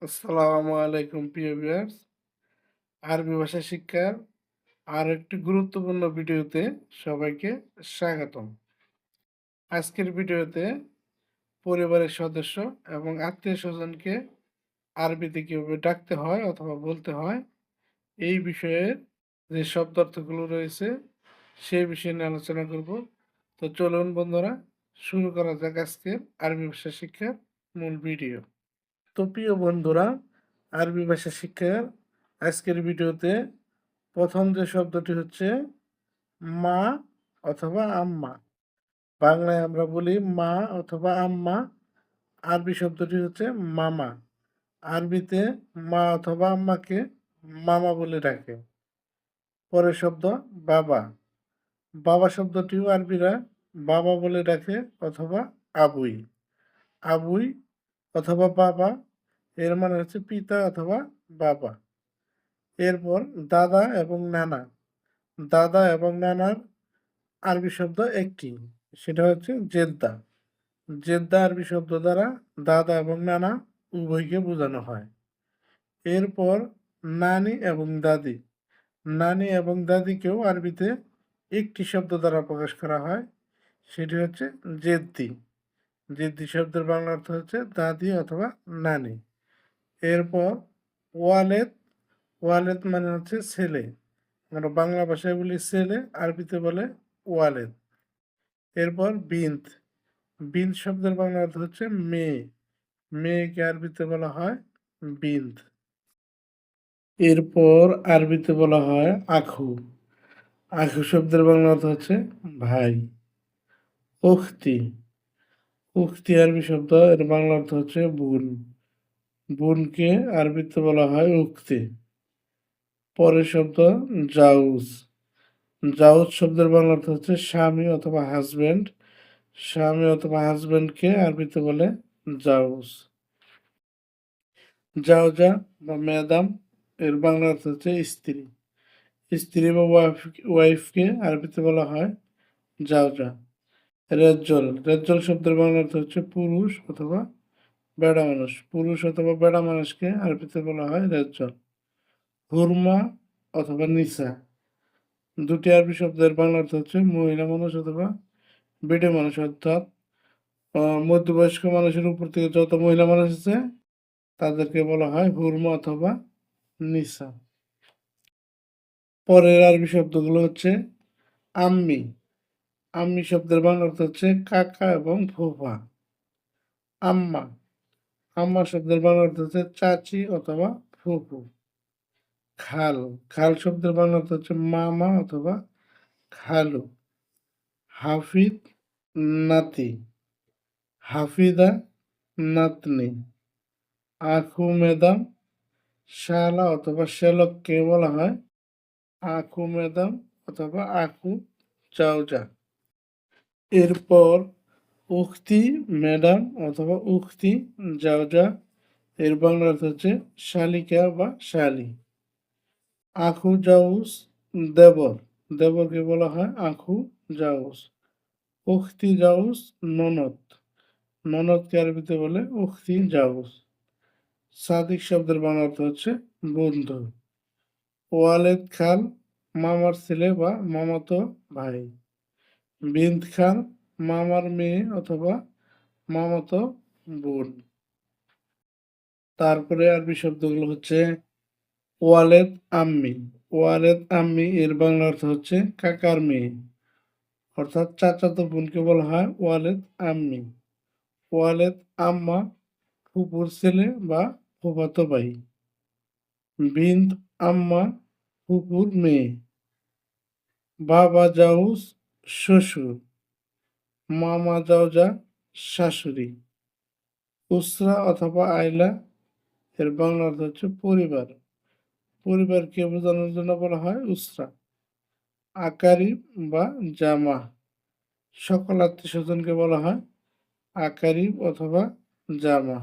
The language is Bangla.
আসসালামু আলাইকুম প্রিয় ভিউয়ার্স। আরবি ভাষা শিক্ষার আরো একটি গুরুত্বপূর্ণ ভিডিওতে সবাইকে স্বাগতম। আজকের ভিডিওতে পরিবারের সদস্য এবং আত্মীয়স্বজনকে আরবিতে কিভাবে ডাকতে হয় অথবা বলতে হয় এই বিষয়ের যে শব্দার্থগুলো রয়েছে সেই বিষয় নিয়ে আলোচনা করব। তো চলুন বন্ধুরা, শুরু করা যাক আজকের আরবি ভাষা শিক্ষার মূল ভিডিও। তো প্রিয় বন্ধুরা, আরবি ভাষা শিক্ষার আজকের ভিডিওতে প্রথম যে শব্দটি হচ্ছে মা অথবা আম্মা। বাংলায় আমরা বলি মা অথবা আম্মা, আরবি শব্দটি হচ্ছে মামা। আরবিতে মা অথবা আম্মাকে মামা বলে ডাকে। পরের শব্দ বাবা। বাবা শব্দটিও আরবিরা বাবা বলে ডাকে অথবা আবুই। আবুই অথবা বাবা এর মানে হচ্ছে পিতা অথবা বাবা। এরপর দাদা এবং নানা। দাদা এবং নানার আরবি শব্দ একটি, সেটা হচ্ছে জেদ্দা। জেদ্দা আরবি শব্দ দ্বারা দাদা এবং নানা উভয়কে বোঝানো হয়। এরপর নানি এবং দাদি। নানি এবং দাদিকেও আরবিতে একটি শব্দ দ্বারা প্রকাশ করা হয়, সেটি হচ্ছে জেদ্দি। জেদ্দি শব্দের বাংলা অর্থ হচ্ছে দাদি অথবা নানি। এরপর ওয়ালেদ। ওয়ালেদ মানে হচ্ছে ছেলে। আমরা বাংলা ভাষায় বলি ছেলে, আরবিতে বলে ওয়ালেদ। এরপর বিন্ত। বিন্ত শব্দের বাংলা অর্থ হচ্ছে মেয়ে। মেয়েকে আরবিতে বলা হয় বিন্ত। এরপর আরবিতে বলা হয় আখু। আখু শব্দের বাংলা অর্থ হচ্ছে ভাই। উখতি। উখতি আরবি শব্দ, এর বাংলা অর্থ হচ্ছে বোন। বোনকে আরবিতে বলা হয় উখতি। পরের শব্দ জাউজ। জাউজ শব্দের বাংলা অর্থ হচ্ছে স্বামী অথবা হাজবেন্ড। স্বামী অথবা হাজবেন্ডকে আরবিতে বলে জাউজ। জাওজা বা ম্যাদাম এর বাংলা অর্থ হচ্ছে স্ত্রী। স্ত্রী বা ওয়াইফকে আরবিতে বলা হয় জাওজা। রেজ্জল। রেজ্জল শব্দের বাংলা অর্থ হচ্ছে পুরুষ অথবা বেড়া মানুষ। পুরুষ অথবা বেড়া মানুষকে আরবিতে বলা হয় রেজ্জল। হুরমা অথবা নিসা। দুটি আরবি শব্দের বাংলা অর্থ হচ্ছে মহিলা মানুষ অথবা বেটে মানুষ, অর্থাৎ মধ্যবয়স্ক মানুষের উপর থেকে যত মহিলা মানুষ আছে তাদেরকে বলা হয় হুরমা অথবা নিসা। পরের আরবি শব্দগুলো হচ্ছে আম্মি। আম্মি শব্দের বাংলা অর্থ হচ্ছে কাকা এবং ফুফা। আম্মা। আম্মা শব্দের বাংলা অর্থ হচ্ছে চাচি অথবা ফুফু। খাল। খাল শব্দের বাংলা অর্থ হচ্ছে মামা অথবা খালু। হাফিদ নাতি। হাফিদা নাতনি। আখু মেদাম। শালা অথবা শ্যালককে বলা হয় আখু মেদাম অথবা আখু চাউজা। এরপর উক্তি ম্যাডাম অথবা উক্তি জাওজা, এর বাংলা অর্থ হচ্ছে শালিকা বা শালি। আখু জাউস দেবর। দেবরকে বলা হয় আখু জাউস। উক্তি জাউস ননদ। ননদকে আরবিতে বলে উক্তি জাউস। সাদিক শব্দের বাংলা অর্থ হচ্ছে বন্ধু। ওয়ালেদ খাল মামার ছেলে বা মামাতো ভাই। বিন্ত খাল মামার মেয়ে অথবা মামাতো বোন। তারপরে আরবি শব্দগুলো হচ্ছে ওয়ালেদ আম্মি। ওয়ালেদ আম্মি এর বাংলা অর্থ হচ্ছে কাকার মেয়ে, অর্থাৎ চাচাতো বোনকে বলা হয় ওয়ালেদ আম্মি। ওয়ালেদ আম্মা ফুপুর ছেলে বা ফুফাতো ভাই। বিন্ত আম্মা ফুপুর মেয়ে। বাবা জাউস শ্বশুর। মামা জাওজা শাশুড়ি। উসরা অথবা আইলা এর বাংলা অর্থ হচ্ছে পরিবার। পরিবারকে বোঝানোর জন্য বলা হয় উসরা। আকারিব বা জামা। সকল আত্মীয় স্বজনকে বলা হয় আকারিব অথবা জামা।